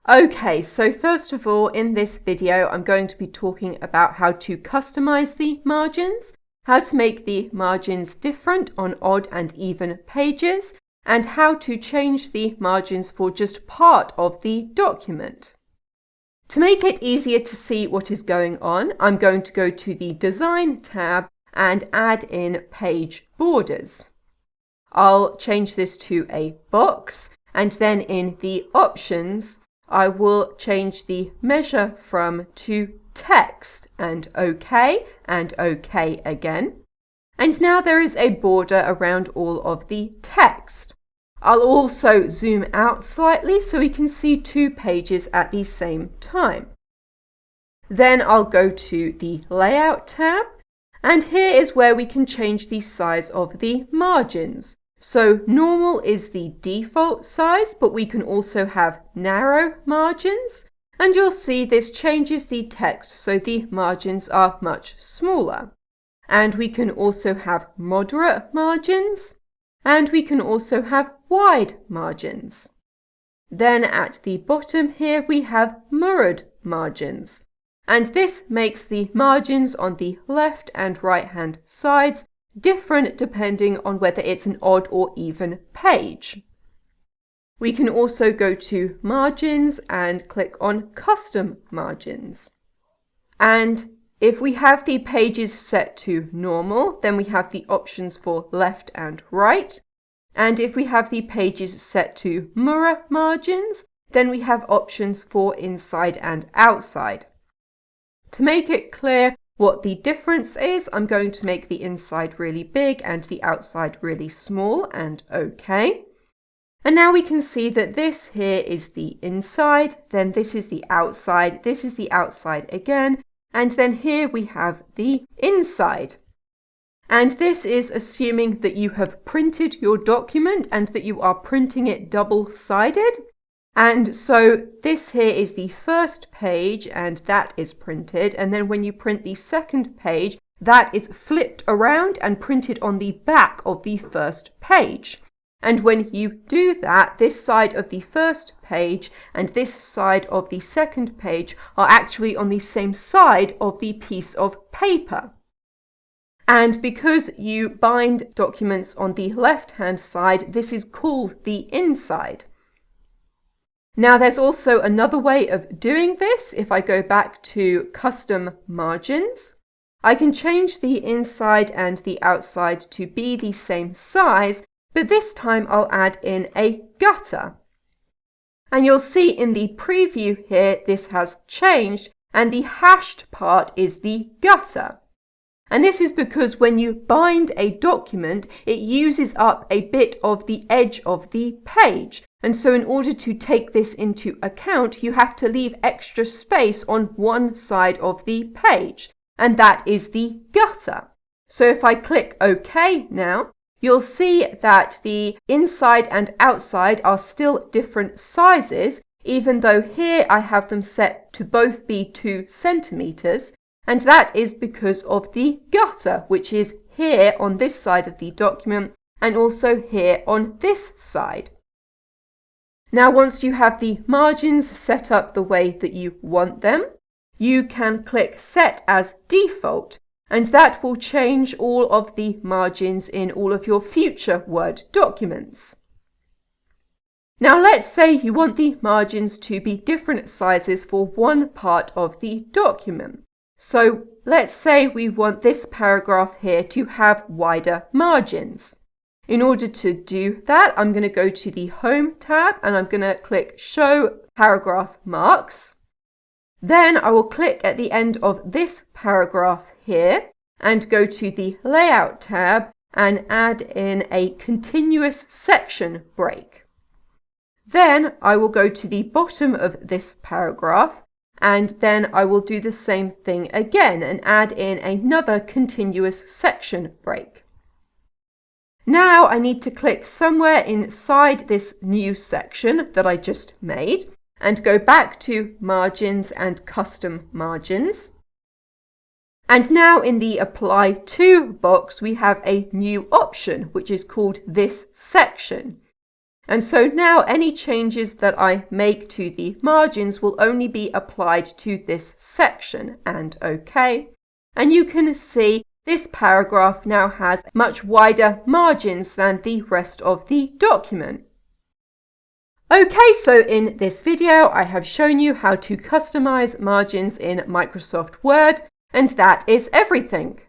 Okay, so first of all, in this video, I'm going to be talking about how to customize the margins, how to make the margins different on odd and even pages, and how to change the margins for just part of the document. To make it easier to see what is going on, I'm going to go to the Design tab and add in page borders. I'll change this to a box, and then in the options, I will change the measure from to text and OK again. And now there is a border around all of the text. I'll also zoom out slightly so we can see two pages at the same time. Then I'll go to the Layout tab, and here is where we can change the size of the margins. So normal is the default size, but we can also have narrow margins, and you'll see this changes the text so the margins are much smaller. And we can also have moderate margins, and we can also have wide margins. Then at the bottom here we have mirrored margins, and this makes the margins on the left and right hand sides different depending on whether it's an odd or even page. We can also go to Margins and click on Custom Margins. And if we have the pages set to normal, then we have the options for left and right. And if we have the pages set to mirror margins, then we have options for inside and outside. To make it clear what the difference is, I'm going to make the inside really big and the outside really small and OK. And now we can see that this here is the inside, then this is the outside, this is the outside again, and then here we have the inside. And this is assuming that you have printed your document and that you are printing it double-sided. And so this here is the first page and that is printed. And then when you print the second page, that is flipped around and printed on the back of the first page. And when you do that, this side of the first page and this side of the second page are actually on the same side of the piece of paper. And because you bind documents on the left-hand side, this is called the inside. Now there's also another way of doing this. If I go back to Custom Margins, I can change the inside and the outside to be the same size, but this time I'll add in a gutter. And you'll see in the preview here, this has changed, and the hashed part is the gutter. And this is because when you bind a document, it uses up a bit of the edge of the page. And so in order to take this into account, you have to leave extra space on one side of the page, and that is the gutter. So if I click OK now, you'll see that the inside and outside are still different sizes, even though here I have them set to both be 2 centimeters. And that is because of the gutter, which is here on this side of the document and also here on this side. Now, once you have the margins set up the way that you want them, you can click Set as Default, and that will change all of the margins in all of your future Word documents. Now, let's say you want the margins to be different sizes for one part of the document. So let's say we want this paragraph here to have wider margins. In order to do that, I'm going to go to the Home tab and I'm going to click Show Paragraph Marks. Then I will click at the end of this paragraph here and go to the Layout tab and add in a continuous section break. Then I will go to the bottom of this paragraph, and then I will do the same thing again and add in another continuous section break. Now I need to click somewhere inside this new section that I just made and go back to Margins and Custom Margins. And now in the Apply To box, we have a new option, which is called This Section. And so now any changes that I make to the margins will only be applied to this section, and OK. And you can see this paragraph now has much wider margins than the rest of the document. Okay, so in this video, I have shown you how to customize margins in Microsoft Word, and that is everything.